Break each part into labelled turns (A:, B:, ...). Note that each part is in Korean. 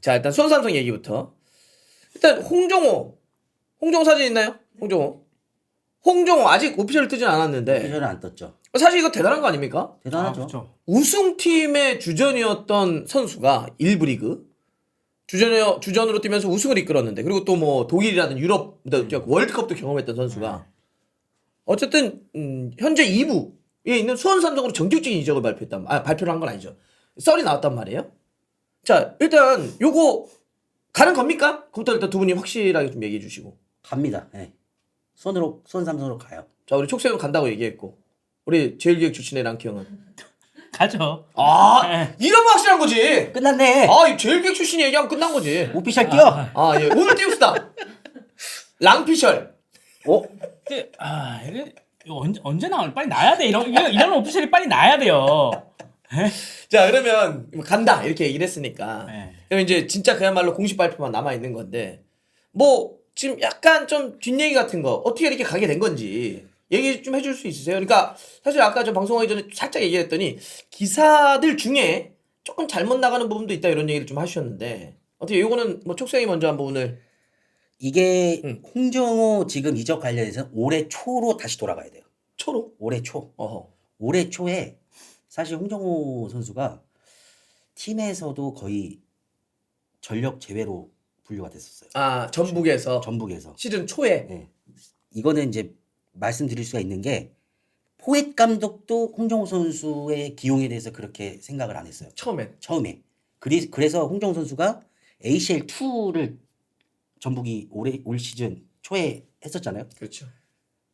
A: 자, 일단 수원 삼성 얘기부터. 일단 홍정호 사진 있나요? 홍정호 아직 오피셜 뜨진 않았는데
B: 오피셜은 안 떴죠.
A: 사실 이거 대단한 거 아닙니까?
B: 대단하죠.
C: 그렇죠.
A: 우승팀의 주전이었던 선수가 1부 리그 주전으로 뛰면서 우승을 이끌었는데, 그리고 또 뭐 독일이라든 유럽 월드컵도 경험했던 선수가 어쨌든 현재 2부에 있는 수원 삼성으로 정규적인 이적을 발표를 한 건 아니죠. 썰이 나왔단 말이에요. 자, 일단 요거 가는 겁니까? 그부터 일단 두 분이 확실하게 좀 얘기해 주시고.
B: 갑니다. 네. 수원 삼성으로 가요.
A: 자, 우리 촉새는 간다고 얘기했고, 우리 제일기획 출신의 랑키 형은
C: 가죠.
A: 이러면 확실한 거지.
B: 끝났네.
A: 이 제일기획 출신이 얘기하면 끝난 거지.
B: 오피셜 뛰어.
A: 예, 오늘 띄웁시다. 랑피셜.
C: 근데 이거 언제 나올? 빨리 나야 돼. 이런 오피셜이 빨리 나야 돼요.
A: 자, 그러면 간다 이렇게 얘기를 했으니까
C: 네.
A: 그럼 이제 진짜 그야말로 공식 발표만 남아 있는 건데, 뭐 지금 약간 좀 뒷얘기 같은 거 어떻게 이렇게 가게 된 건지 얘기 좀 해줄 수 있으세요? 그러니까 사실 아까 저 방송하기 전에 살짝 얘기했더니 기사들 중에 조금 잘못 나가는 부분도 있다 이런 얘기를 좀 하셨는데, 어떻게 이거는 뭐 촉생이 먼저 한번 오늘.
B: 이게 홍정호 지금 이적 관련해서 올해 초로 다시 돌아가야 돼요.
A: 초로?
B: 올해 초.
A: 어허.
B: 올해 초에 사실 홍정호 선수가 팀에서도 거의 전력 제외로 분류가 됐었어요.
A: 전북에서
B: 전북에서.
A: 시즌 초에.
B: 네. 이거는 이제 말씀드릴 수가 있는 게 포엣 감독도 홍정호 선수의 기용에 대해서 그렇게 생각을 안 했어요. 처음에. 그래서 홍정호 선수가 ACL2를 전북이 올 시즌 초에 했었잖아요.
A: 그렇죠.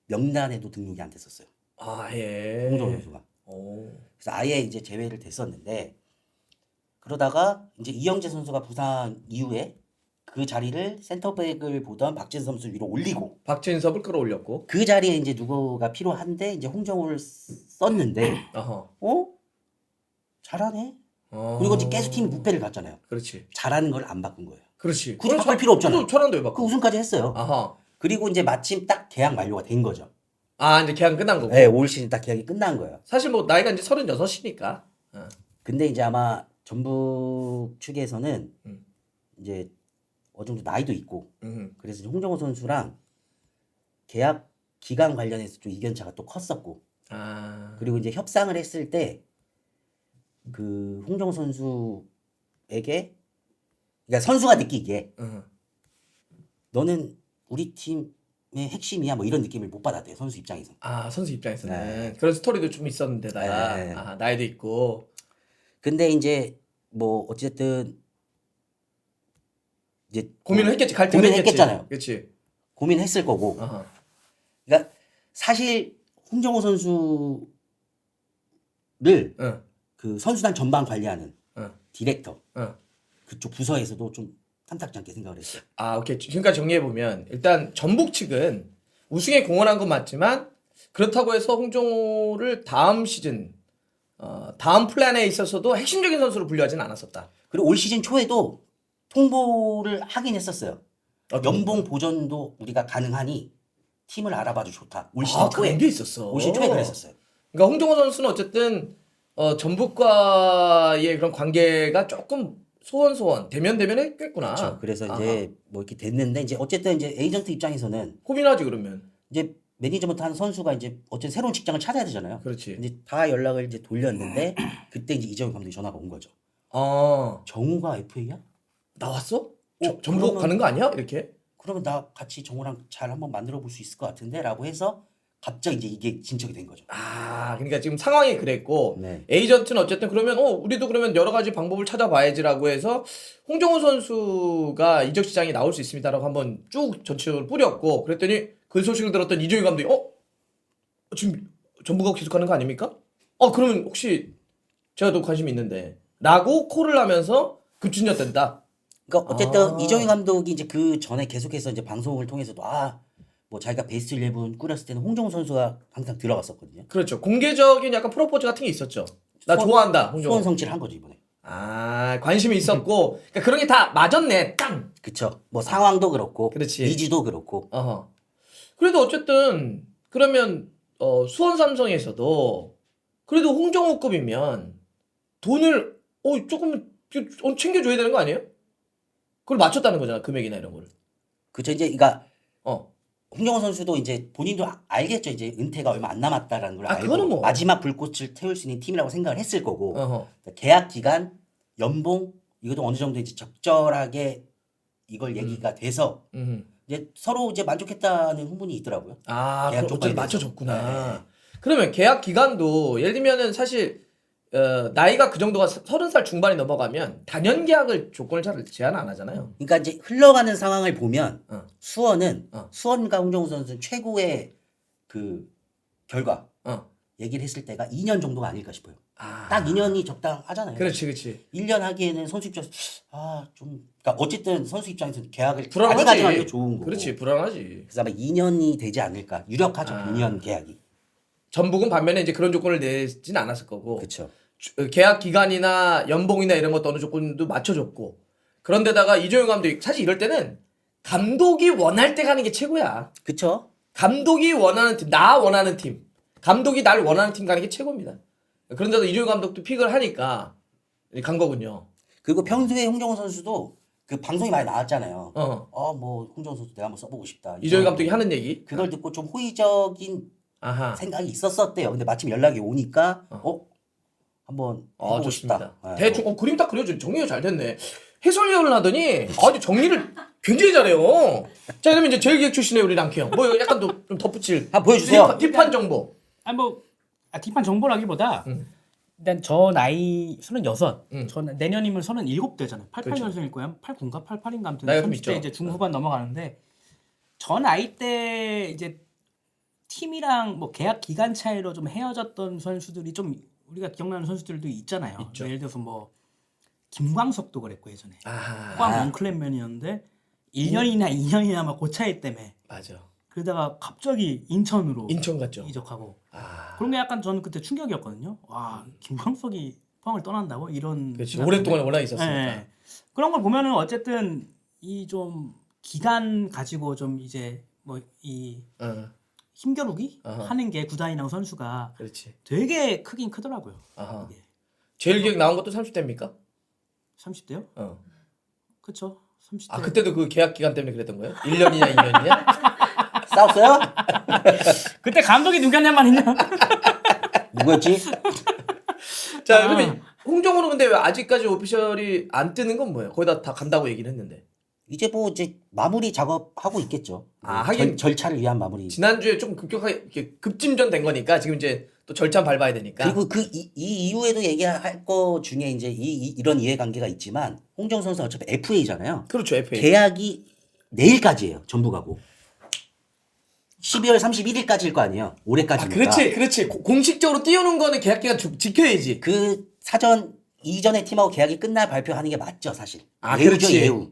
B: 명단에도 등록이 안 됐었어요.
A: 예.
B: 홍정호 선수가. 그래서 아예 이제 제외를 됐었는데, 그러다가 이제 이영재 선수가 부상 이후에 그 자리를 센터백을 보던 박진섭 선수 위로 올리고,
A: 박진섭을 끌어올렸고.
B: 그 자리에 이제 누구가 필요한데 이제 홍정호를 썼는데 잘하네. 그리고 이제 계속 팀이 무패를 갔잖아요.
A: 그렇지.
B: 잘하는 걸 안 바꾼 거예요.
A: 그렇지.
B: 굳이 바꿀 필요 없잖아요.
A: 잘한다 왜
B: 그
A: 바꿔?
B: 우승까지 했어요.
A: 아하.
B: 그리고 이제 마침 딱 계약 만료가 된 거죠.
A: 이제 계약 끝난 거고.
B: 네, 올 시즌 딱 계약이 끝난 거예요.
A: 사실 뭐 나이가 이제 36이니까.
B: 근데 이제 아마 전북 측에서는
A: 음.
B: 이제 어느 정도 나이도 있고,
A: 음.
B: 그래서 이제 홍정호 선수랑 계약 기간 관련해서 좀 이견차가 또 컸었고, 그리고 이제 협상을 했을 때 그 홍정호 선수에게, 그러니까 선수가 느끼기에 너는 우리 팀의 핵심이야 뭐 이런 느낌을 못 받았대요, 선수 입장에서.
A: 선수 입장에서는.
B: 네.
A: 그런 스토리도 좀 있었는데다가
B: 네.
A: 나이도 있고.
B: 근데 이제 뭐 어쨌든 이제
A: 고민을 했겠지. 갈등을
B: 고민을
A: 했겠지.
B: 했겠잖아요.
A: 그렇지.
B: 고민했을 거고.
A: 아하.
B: 그러니까 사실 홍정호 선수를 그 선수단 전반 관리하는 디렉터 그쪽 부서에서도 좀 탐탁지 않게 생각을 했어요.
A: 오케이. 지금까지 정리해보면 일단 전북 측은 우승에 공헌한 건 맞지만, 그렇다고 해서 홍정호를 다음 시즌 다음 플랜에 있어서도 핵심적인 선수로 분류하지는 않았었다.
B: 그리고 올 시즌 초에도 통보를 하긴 했었어요. 연봉 보전도 우리가 가능하니 팀을 알아봐도 좋다. 올 시즌 초에.
A: 그런 게 있었어.
B: 올 시즌 초에 그랬었어요.
A: 그러니까 홍정호 선수는 어쨌든 전북과의 그런 관계가 조금 대면했겠구나.
B: 그렇죠. 그래서 이제 뭐 이렇게 됐는데, 이제 어쨌든 이제 에이전트 입장에서는
A: 고민하지 그러면.
B: 이제 매니지먼트 하는 선수가 이제 어쨌든 새로운 직장을 찾아야 되잖아요.
A: 그렇지.
B: 이제 다 연락을 이제 돌렸는데 그때 이제 이정현 감독이 전화가 온 거죠. 정우가 FA야?
A: 나왔어? 전북
B: 그러면-
A: 가는 거 아니야? 이렇게?
B: 그러면 나 같이 정우랑 잘 한번 만들어 볼 수 있을 것 같은데? 라고 해서 갑자기 이제 이게 진척이 된 거죠.
A: 그러니까 지금 상황이 그랬고,
B: 네.
A: 에이전트는 어쨌든 그러면 우리도 그러면 여러 가지 방법을 찾아봐야지라고 해서 홍정호 선수가 이적 시장에 나올 수 있습니다라고 한번 쭉 전체적으로 뿌렸고, 그랬더니 그 소식을 들었던 이정희 감독이 지금 전북하고 계속하는 거 아닙니까? 그러면 혹시 제가 또 관심이 있는데 라고 콜을 하면서 급진전된다.
B: 그러니까 어쨌든 이정희 감독이 이제 그 전에 계속해서 이제 방송을 통해서도 뭐 자기가 베스트 11 꾸렸을 때는 홍정호 선수가 항상 들어갔었거든요.
A: 그렇죠. 공개적인 약간 프로포즈 같은 게 있었죠. 나 좋아한다, 홍정호.
B: 수원 성취를 한 거죠, 이번에.
A: 관심이 있었고, 그러니까 그런 게 다 맞았네. 땅.
B: 그쵸. 뭐 상황도 그렇고,
A: 그렇지.
B: 니즈도 그렇고.
A: 그래도 어쨌든 그러면 수원 삼성에서도 그래도 홍정호급이면 돈을 조금 챙겨줘야 되는 거 아니에요? 그걸 맞췄다는 거잖아 금액이나 이런 걸.
B: 그쵸 이제 그러니까
A: 어.
B: 홍정호 선수도 이제 본인도 알겠죠. 이제 은퇴가 얼마 안 남았다라는 걸 알고
A: 그거는 뭐.
B: 마지막 불꽃을 태울 수 있는 팀이라고 생각을 했을 거고
A: 어허.
B: 계약 기간, 연봉 이것도 어느 정도 이제 적절하게 이걸 얘기가 돼서 이제 서로 이제 만족했다는 후문이 있더라고요.
A: 아,
B: 계약
A: 그럼
B: 조건에
A: 어차피
B: 대해서.
A: 맞춰줬구나.
B: 네.
A: 그러면 계약 기간도 예를 들면은 사실 나이가 그 정도가 30살 중반이 넘어가면 단연 계약을 조건을 잘 제한 안 하잖아요.
B: 그러니까 이제 흘러가는 상황을 보면
A: 어.
B: 수원은
A: 어.
B: 수원과 홍정호 선수는 최고의 그 결과
A: 어.
B: 얘기를 했을 때가 2년 정도가 아닐까 싶어요.
A: 아.
B: 딱 2년이 적당하잖아요.
A: 그렇지, 그렇지.
B: 1년 하기에는 선수 입장에서 좀 그러니까 어쨌든 선수 입장에서는 계약을 많이
A: 불안하지.
B: 가져가는 게 좋은 거고.
A: 그렇지, 불안하지.
B: 그래서 아마 2년이 되지 않을까. 유력하죠.
A: 아.
B: 2년 계약이.
A: 전북은 반면에 이제 그런 조건을 내진 않았을 거고.
B: 그렇죠.
A: 계약 기간이나 연봉이나 이런 것도 어느 조건도 맞춰줬고. 그런데다가 이조영 감독이 사실 이럴 때는 감독이 원할 때 가는 게 최고야.
B: 그렇죠.
A: 감독이 원하는 팀, 나 원하는 팀, 감독이 날 원하는 팀 가는 게 최고입니다. 그런데도 이조영 감독도 픽을 하니까 간 거군요.
B: 그리고 평소에 홍정호 선수도 그 방송이 많이 나왔잖아요.
A: 어.
B: 뭐 홍정호 선수 내가 한번 써보고 싶다.
A: 이조영 감독이 하는 얘기.
B: 그걸 듣고 좀 호의적인
A: 아하.
B: 생각이 있었었대요. 근데 마침 연락이 오니까 한번 해보고
A: 좋습니다.
B: 싶다. 네.
A: 대충 그림 딱 그려줘. 정리가 잘 됐네. 해설위원을 하더니 아주 정리를 굉장히 잘해요. 자 그러면 이제 제일기획 출신의 우리 랑키 형. 뭐 약간 좀 덧붙일.
B: 한번 보여주세요.
A: 딥한 정보.
C: 아니 뭐 딥한 정보라기보다 일단 저 나이 36, 저 내년이면 37 되잖아요. 88년생일 거야. 89인가 88인가 아무튼
A: 나이가 좀
C: 30대
A: 있죠.
C: 이제 중후반 넘어가는데 저 나이 때 이제 팀이랑 뭐 계약 기간 차이로 좀 헤어졌던 선수들이 좀 우리가 기억나는 선수들도 있잖아요.
A: 있죠.
C: 예를 들어서 뭐 김광석도 그랬고 예전에
A: 아하.
C: 포항 원클랩맨이었는데 1년이나 2년이나 막 그 차이 때문에
A: 맞아.
C: 그러다가 갑자기 인천으로
A: 인천 갔죠.
C: 이적하고
A: 아.
C: 그런 게 약간 저는 그때 충격이었거든요. 와 김광석이 포항을 떠난다고 이런.
A: 그렇지.
C: 생각인데.
A: 오랫동안 워낙 있었으니까.
C: 네. 그런 걸 보면은 어쨌든 이 좀 기간 가지고 좀 이제 뭐 이 힘겨루기
A: 어허.
C: 하는 게 구단이랑 선수가
A: 그렇지.
C: 되게 크긴 크더라고요.
A: 아하.
C: 이게.
A: 제일기획 나온 것도 30대입니까?
C: 30대요?
A: 어.
C: 그쵸. 30대.
A: 아 그때도 그 계약 기간 때문에 그랬던 거예요? 1년이냐 2년이냐?
B: 싸웠어요?
C: 그때 감독이 누구냐만 있냐?
B: 누구였지?
A: 자 그러면 홍정호는 근데 왜 아직까지 오피셜이 안 뜨는 건 뭐예요? 거의 다 간다고 얘기를 했는데.
B: 이제 뭐 이제 마무리 작업하고 있겠죠.
A: 아, 하긴
B: 절차를 위한 마무리.
A: 지난주에 좀 급격하게 이렇게 급진전 된 거니까 지금 이제 또 절차 밟아야 되니까.
B: 그리고 이 이후에도 얘기할 거 중에 이제 이런 이해관계가 있지만 홍정호 선수 어차피 FA잖아요.
A: 그렇죠 FA.
B: 계약이 내일까지예요. 전북하고. 12월 31일까지일 거 아니에요. 올해까지니까.
A: 그렇지. 공식적으로 띄우는 거는 계약 기간 지켜야지.
B: 그 사전 이전의 팀하고 계약이 끝날 발표하는 게 맞죠, 사실.
A: 아,
B: 예우죠,
A: 그렇지.
B: 예우.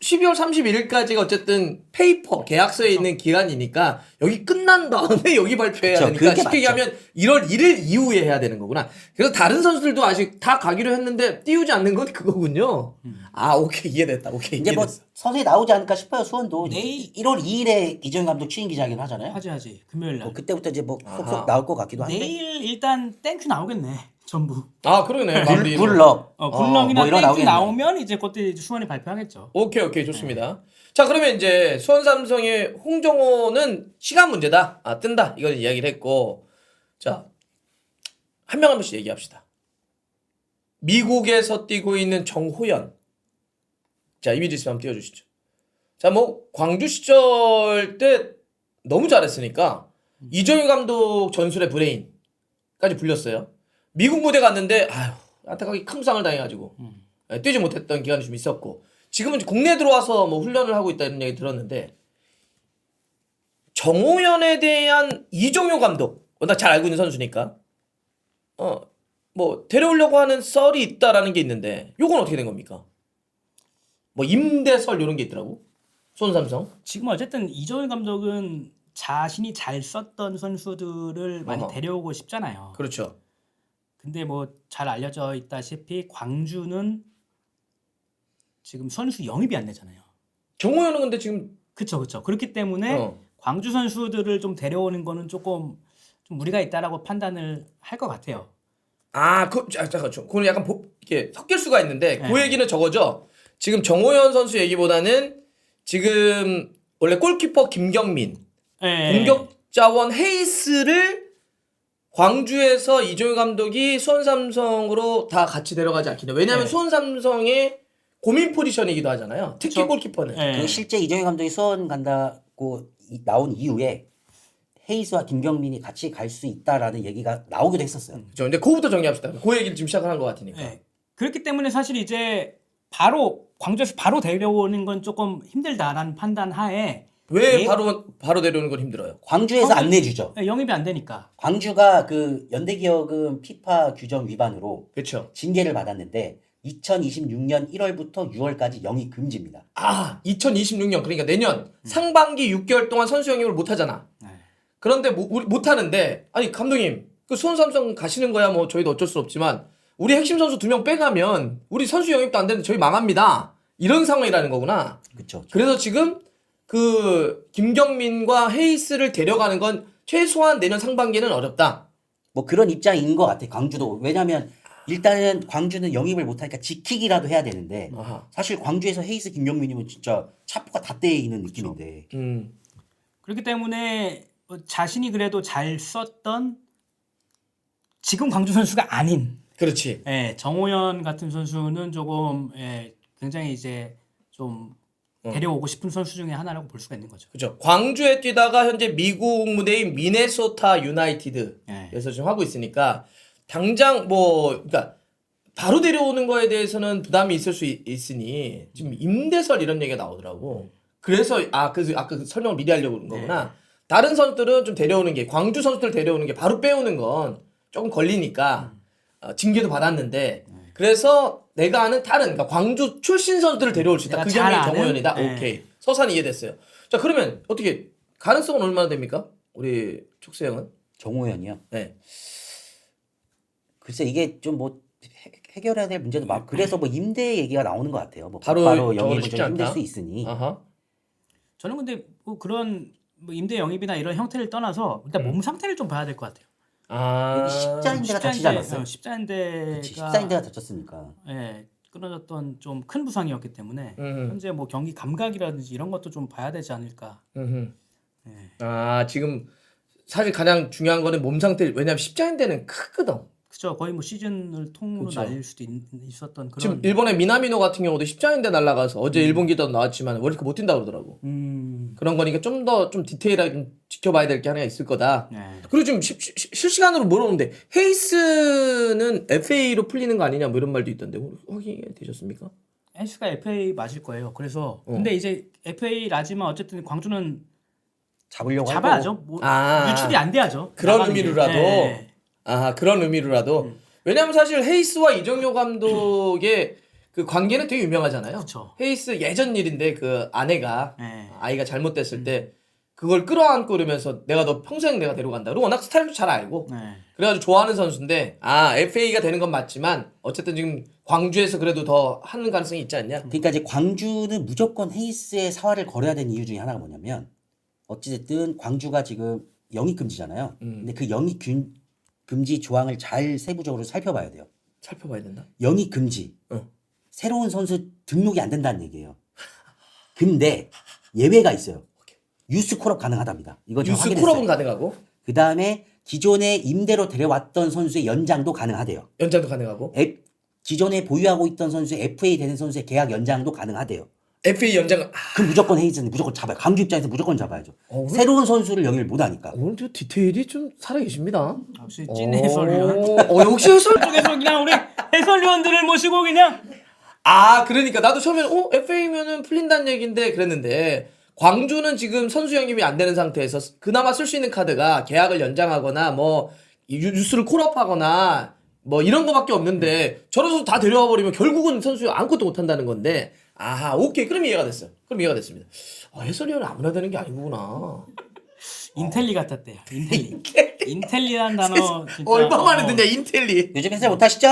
A: 12월 31일까지가 어쨌든 페이퍼 계약서에 있는 기간이니까 여기 끝난 다음에 여기 발표해야
B: 그쵸,
A: 되니까
B: 그게
A: 쉽게 얘기하면 1월 1일 이후에 해야 되는 거구나. 그래서 다른 선수들도 아직 다 가기로 했는데 띄우지 않는 건 그거군요. 아 오케이 이해됐다. 오케이
B: 이제 뭐
A: 이해됐어.
B: 서서히 나오지 않을까 싶어요. 수원도
C: 내일-
B: 1월 2일에 이정현 감독 취임 기자회견 하잖아요.
C: 하지. 금요일 날.
B: 그때부터 이제 뭐
A: 아하.
B: 속속 나올 것 같기도 한데.
C: 내일 일단 땡큐 나오겠네. 전부.
A: 아 그러네. 마무리.
B: 굴럭.
C: 굴렁이나
B: 뭐 이런
C: 땡큐
B: 나오겠네.
C: 나오면 이제 그때 이제 수원이 발표하겠죠.
A: 오케이 좋습니다. 자 그러면 이제 수원 삼성의 홍정호는 시간 문제다. 아 뜬다. 이건 이야기를 했고 자 한 명 한 명씩 얘기합시다. 미국에서 뛰고 있는 정호연. 자 이미지 있으면 한번 띄워주시죠. 자 뭐 광주 시절 때 너무 잘했으니까 이정희 감독 전술의 브레인까지 불렸어요. 미국 무대 갔는데 아휴 안타깝게 큰 부상을 당해가지고 뛰지 못했던 기간이 좀 있었고 지금은 이제 국내 들어와서 뭐 훈련을 하고 있다 이런 얘기 들었는데 정호연에 대한 이종효 감독 워낙 잘 알고 있는 선수니까 뭐 데려오려고 하는 썰이 있다라는 게 있는데 요건 어떻게 된 겁니까? 뭐 임대설 이런 게 있더라고 수원 삼성.
C: 지금 어쨌든 이정희 감독은 자신이 잘 썼던 선수들을 많이
A: 어허.
C: 데려오고 싶잖아요.
A: 그렇죠.
C: 근데 뭐 잘 알려져 있다시피 광주는 지금 선수 영입이 안 되잖아요.
A: 정호연은 근데 지금
C: 그렇죠. 그렇기 때문에 광주 선수들을 좀 데려오는 거는 조금 좀 무리가 있다라고 판단을 할 것 같아요.
A: 잠깐 그거는 약간 이렇게 섞일 수가 있는데 그
C: 네.
A: 얘기는 저거죠. 지금 정호연 선수 얘기보다는 지금 원래 골키퍼 김경민,
C: 예.
A: 공격 자원 헤이스를 광주에서 이종효 감독이 수원 삼성으로 다 같이 데려가지 않겠냐. 왜냐하면
C: 네.
A: 수원 삼성의 고민 포지션이기도 하잖아요. 특히
C: 그쵸.
A: 골키퍼는.
C: 예.
B: 그 실제 이정효 감독이 수원 간다고 나온 이후에 헤이스와 김경민이 같이 갈 수 있다라는 얘기가 나오기도 했었어요.
A: 그렇죠. 근데 그거부터 정리합시다. 그 얘기를 지금 시작한 것 같으니까.
C: 예. 그렇기 때문에 사실 이제 바로 광주에서 바로 데려오는 건 조금 힘들다라는 판단 하에
A: 왜
C: 예.
A: 바로 데려오는 건 힘들어요?
B: 광주에서 안 내주죠.
C: 영입이 안 되니까.
B: 광주가 그 연대기업은 피파 규정 위반으로
A: 그렇죠.
B: 징계를 받았는데 2026년 1월부터 6월까지 영입 금지입니다.
A: 아, 2026년 그러니까 내년 상반기 6개월 동안 선수 영입을 못 하잖아.
C: 네.
A: 그런데 못 하는데 아니 감독님 그 수원 삼성 가시는 거야 뭐 저희도 어쩔 수 없지만 우리 핵심 선수 2명 빼가면 우리 선수 영입도 안 되는데 저희 망합니다. 이런 상황이라는 거구나.
B: 그렇죠.
A: 그래서 지금 그 김경민과 헤이스를 데려가는 건 최소한 내년 상반기는 어렵다.
B: 뭐 그런 입장인 것 같아. 광주도. 왜냐하면 일단은 광주는 영입을 못하니까 지키기라도 해야 되는데
A: 아하.
B: 사실 광주에서 헤이스 김경민이면 진짜 차포가 다 떼에 있는 느낌인데.
C: 그렇기 때문에 자신이 그래도 잘 썼던 지금 광주 선수가 아닌
A: 그렇지.
C: 정호연 같은 선수는 조금 굉장히 이제 좀 데려오고 싶은 선수 중에 하나라고 볼 수가 있는 거죠.
A: 그죠. 광주에 뛰다가 현재 미국 무대인 미네소타 유나이티드에서 지금 하고 있으니까 당장 뭐 그러니까 바로 데려오는 거에 대해서는 부담이 있을 수 있으니 지금 임대설 이런 얘기가 나오더라고. 그래서 그래서 아까 그 설명을 미리 하려고 그런 거구나. 다른 선수들은 좀 데려오는 게 광주 선수들 데려오는 게 바로 빼오는 건 조금 걸리니까 징계도 받았는데 그래서 내가 아는 다른 그러니까 광주 출신 선수들을 데려올 수 있다.
C: 내가
A: 그
C: 잘
A: 경우에
C: 아는?
A: 정호연이다.
C: 네.
A: 오케이. 서산 이해됐어요. 자 그러면 어떻게 가능성은 얼마나 됩니까? 우리 촉수 형은?
B: 정호연이요.
A: 네.
B: 글쎄 이게 좀 뭐 해결해야 될 문제도 막 그래서 뭐 임대 얘기가 나오는 것 같아요. 뭐
A: 바로
B: 바로
A: 저거는
B: 영입은
A: 쉽지
B: 좀 힘들
A: 않다.
B: 수 있으니.
A: 아하.
C: 저는 근데 뭐 그런 뭐 임대 영입이나 이런 형태를 떠나서 일단 몸 상태를 좀 봐야 될 것 같아요.
B: 여기 십자인대가 다치지 않았어요?
C: 십자인대가
B: 그치, 십자인대가 다쳤으니까.
C: 끊어졌던 좀 큰 부상이었기 때문에 현재 뭐 경기 감각이라든지 이런 것도 좀 봐야 되지 않을까.
A: 지금 사실 가장 중요한 거는 몸 상태. 왜냐면 십자인대는 크거든.
C: 그죠. 거의 뭐 시즌을 통으로
A: 그쵸.
C: 날릴 수도 있었던 그런.
A: 지금 일본의 미나미노 같은 경우도 십자인대 날라가서 어제 일본 기사도 나왔지만 월드컵 못 뛴다 그러더라고. 그런 거니까 좀 더 좀 디테일하게 좀 지켜봐야 될 게 하나 있을 거다. 그리고 지금 실시간으로 물어보는데 헤이스는 FA로 풀리는 거 아니냐 뭐 이런 말도 있던데 확인이 되셨습니까?
C: 헬스가 FA 맞을 거예요. 그래서 근데 이제 FA 라지만 어쨌든 광주는
B: 잡으려고 할
C: 잡아야죠.
B: 거고.
C: 뭐
A: 아.
C: 유출이 안 돼야죠.
A: 그런
C: 나가는 게.
A: 의미로라도.
C: 네.
A: 그런 의미로라도. 왜냐면 사실 헤이스와 이정효 감독의 그 관계는 되게 유명하잖아요.
C: 그쵸.
A: 헤이스 예전 일인데 그 아내가
C: 네.
A: 아이가 잘못됐을 때 그걸 끌어안고 그러면서 내가 너 평생 내가 데려간다. 그리고 워낙 스타일도 잘 알고.
C: 네.
A: 그래가지고 좋아하는 선수인데 FA가 되는 건 맞지만 어쨌든 지금 광주에서 그래도 더 하는 가능성이 있지 않냐?
B: 그러니까 이제 광주는 무조건 헤이스의 사활을 걸어야 되는 이유 중에 하나가 뭐냐면 어찌됐든 광주가 지금 영입 금지잖아요. 근데 그 영입 금지 조항을 잘 세부적으로 살펴봐야 돼요.
A: 살펴봐야 된다.
B: 영입 금지.
A: 어.
B: 새로운 선수 등록이 안 된다는 얘기예요. 근데 예외가 있어요. 유스 콜업 가능하답니다. 이거 제가
A: 유스
B: 확인했어요.
A: 콜업은 가능하고
B: 그 다음에 기존에 임대로 데려왔던 선수의 연장도 가능하대요.
A: 연장도 가능하고
B: 기존에 보유하고 있던 선수의 FA 되는 선수의 계약 연장도 가능하대요.
A: FA 연장
B: 그럼 무조건 헤이즈는 무조건 잡아요. 광주 입장에서 무조건 잡아야죠.
A: 그래?
B: 새로운 선수를 영입을 못하니까.
A: 오늘 저 디테일이 좀 살아계십니다.
C: 역시 찐 해설위원.
A: 역시 해설
C: 쪽에서 그냥 우리 해설위원들을 모시고 그냥
A: 그러니까 나도 처음에는 FA면은 풀린다는 얘기인데 그랬는데 광주는 지금 선수 영입이 안 되는 상태에서 그나마 쓸 수 있는 카드가 계약을 연장하거나 뭐 유스를 콜업하거나 뭐 이런 거밖에 없는데 저런 선수 다 데려와 버리면 결국은 선수 아무것도 못 한다는 건데 오케이. 그럼 이해가 됐어요. 그럼 이해가 됐습니다. 해설위원은 아무나 되는 게 아니구나.
C: 인텔리 같았대요. 인텔리라는 단어 진짜
A: 얼마 만에 듣냐 인텔리.
B: 요즘 해설 못하시죠?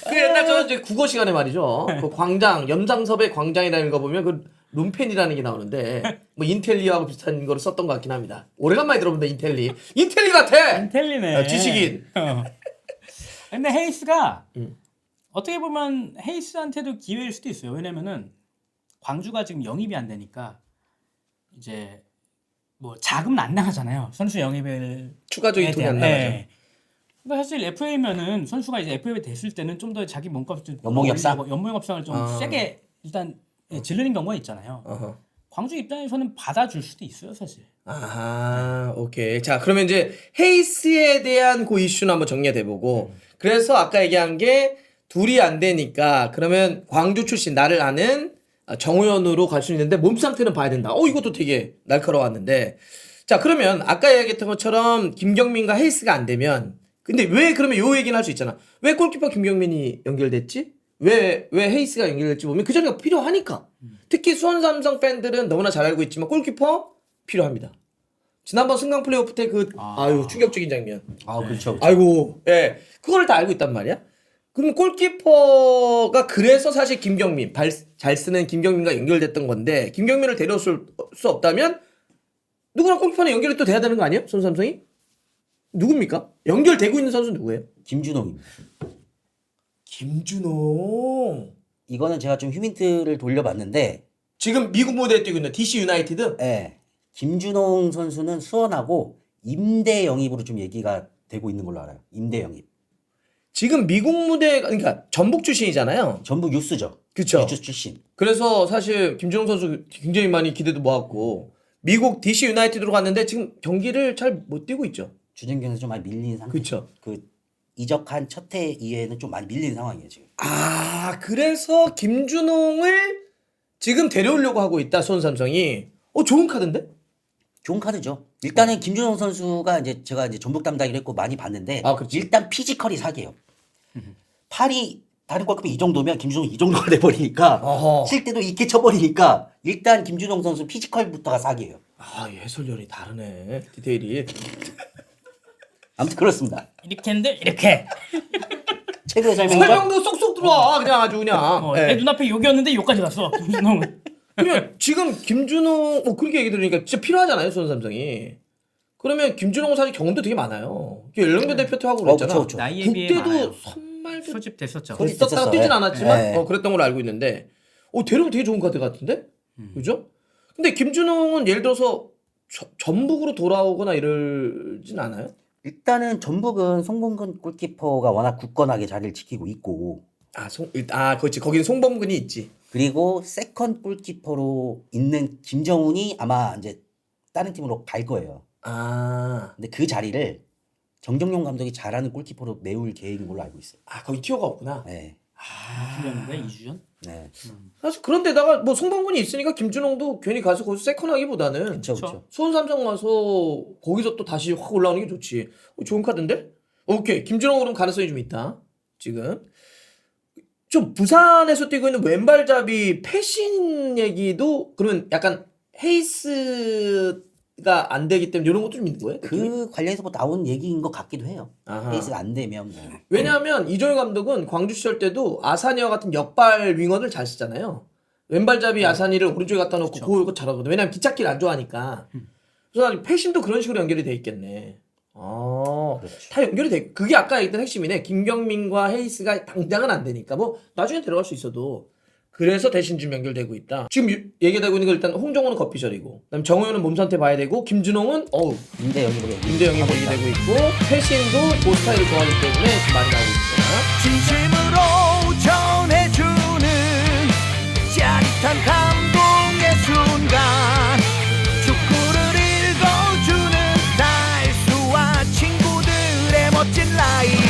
A: 그 옛날 저 이제 국어 시간에 말이죠. 그 광장 염상섭의 광장이라는 거 보면 그 룸펜이라는 게 나오는데 뭐 인텔리하고 비슷한 거를 썼던 것 같긴 합니다. 오래간만에 들어본다 인텔리. 인텔리 같아.
C: 인텔리네.
A: 지식인.
C: 근데 헤이스가 어떻게 보면 헤이스한테도 기회일 수도 있어요. 왜냐면은 광주가 지금 영입이 안 되니까 이제 뭐 자금은 안 나가잖아요. 선수 영입을
A: 추가적인 돈이 안 나가죠.
C: 그러니까 사실 FA면은 선수가 이제 FA 됐을 때는 좀 더 자기 몸값을 좀
B: 연봉 협상?
C: 올리고 연봉 협상을 좀 세게 일단 질르는 경우가 있잖아요.
A: 어허.
C: 광주 입장에서는 받아줄 수도 있어요, 사실.
A: 아, 오케이. 자, 그러면 이제 헤이스에 대한 그 이슈는 한번 정리해 보고. 그래서 아까 얘기한 게 둘이 안 되니까 그러면 광주 출신 나를 아는 정우현으로 갈 수 있는데 몸 상태는 봐야 된다. 이것도 되게 날카로웠는데. 자, 그러면 아까 얘기했던 것처럼 김경민과 헤이스가 안 되면 근데 왜 그러면 요 얘기는 할 수 있잖아. 왜 골키퍼 김경민이 연결됐지? 왜 헤이스가 연결될지 보면 그 자리가 필요하니까. 특히 수원 삼성 팬들은 너무나 잘 알고 있지만 골키퍼 필요합니다. 지난번 승강 플레이오프 때 아유 충격적인 장면.
B: 아 그렇죠.
A: 아이고, 예, 그걸 다 알고 있단 말이야. 그럼 골키퍼가 그래서 사실 김경민 잘 쓰는 김경민과 연결됐던 건데 김경민을 데려올 수 없다면 누구나 골키퍼는 연결이 또 돼야 되는 거 아니에요? 수원 삼성이? 누굽니까? 연결되고 있는 선수 누구예요?
B: 김준홍입니다.
A: 김준호.
B: 이거는 제가 좀 휴민트를 돌려봤는데
A: 지금 미국 무대에 뛰고 있는 DC 유나이티드?
B: 네. 김준홍 선수는 수원하고 임대 영입으로 좀 얘기가 되고 있는 걸로 알아요. 임대 영입.
A: 지금 미국 무대 그러니까 전북 출신이잖아요.
B: 전북 유스죠.
A: 그쵸.
B: 유스 출신.
A: 그래서 사실 김준호 선수 굉장히 많이 기대도 모았고 미국 DC 유나이티드로 갔는데 지금 경기를 잘 못 뛰고 있죠.
B: 주전경에서 좀 많이 밀린 상태.
A: 그쵸.
B: 그 이적한 첫 해 이후에는 좀 많이 밀린 상황이에요 지금.
A: 아, 그래서 김준홍을 지금 데려오려고 하고 있다 수원 삼성이. 좋은 카드인데?
B: 좋은 카드죠. 일단은 김준홍 선수가 이제 제가 이제 전북 담당을 했고 많이 봤는데
A: 그렇지.
B: 일단 피지컬이 사기예요. 팔이 다른 골키퍼 이 정도면 김준홍 이 정도가 돼버리니까
A: 어허.
B: 칠 때도 이렇게 쳐버리니까 일단 김준홍 선수 피지컬부터가 사기예요.
A: 해설열이 다르네 디테일이.
B: 아무튼 그렇습니다.
C: 이렇게 했는데 이렇게.
B: 최근에 설명이죠.
A: 설명도 쏙쏙 들어와 그냥 아주 그냥.
C: 내 눈앞에 욕이었는데 욕까지 갔어. 김준홍은.
A: 그러면 지금 김준홍 그렇게 얘기 들으니까 진짜 필요하잖아요 수원 삼성이. 그러면 김준홍 사실 경험도 되게 많아요. 연령대 대표도 하고 그랬잖아.
B: 그쵸.
C: 나이에 비해
A: 국대도
C: 많아요.
A: 선발도
C: 소집 됐었죠.
A: 됐었다가
B: 됐었어.
A: 뛰진
B: 예.
A: 않았지만
B: 예.
A: 그랬던 걸로 알고 있는데 데려오면 되게 좋은 카드 같은데? 그죠? 근데 김준홍은 예를 들어서 전북으로 돌아오거나 이러진 않아요?
B: 일단은 전북은 송범근 골키퍼가 워낙 굳건하게 자리를 지키고 있고
A: 그렇지. 거기는 송범근이 있지.
B: 그리고 세컨 골키퍼로 있는 김정훈이 아마 이제 다른 팀으로 갈 거예요. 근데 그 자리를 정정용 감독이 잘하는 골키퍼로 메울 계획인 걸로 알고 있어요.
A: 거기 티오가 없구나.
B: 네.
C: 주전인데 이주전?
B: 네.
A: 사실 그런데다가 뭐 송범근이 있으니까 김준홍도 괜히 가서 거기서 세컨하기보다는
B: 그렇죠.
A: 수원 삼성 와서 거기서 또 다시 확 올라오는 게 좋지. 좋은 카드인데? 오케이. 김준홍 그럼 가능성이 좀 있다. 지금. 좀 부산에서 뛰고 있는 왼발잡이 패신 얘기도 그러면 약간 헤이스가 안 되기 때문에 이런 것도 좀 있는 거예요?
B: 그 관련해서 뭐 나온 얘기인 것 같기도 해요.
A: 아하.
B: 페이스가 안 되면 뭐.
A: 왜냐하면 이정효 감독은 광주 시절 때도 아사니와 같은 역발 윙어를 잘 쓰잖아요. 왼발잡이 아사니를 오른쪽에 갖다 놓고 그거 잘하거든. 왜냐하면 기찻길 안 좋아하니까. 그래서 패신도 그런 식으로 연결이 돼 있겠네.
B: 그렇죠.
A: 다 연결이 돼. 그게 아까 얘기했던 핵심이네. 김경민과 헤이스가 당장은 안 되니까 뭐 나중에 데려갈 수 있어도 그래서 대신 좀 연결되고 있다. 지금 얘기되고 있는 건 일단 홍정호는 거피절이고 그다음 정호연은 몸 상태 봐야 되고 김준홍은
B: 임대 영입으로
A: 임대 영입 얘기되고 있고 패신도 그 스타일을 좋아하기 때문에 지금 많이 나오고 있다.
D: 진심으로 전해주는 짜릿한 감동의 순간 축구를 읽어주는 달수와 친구들의 멋진 라이브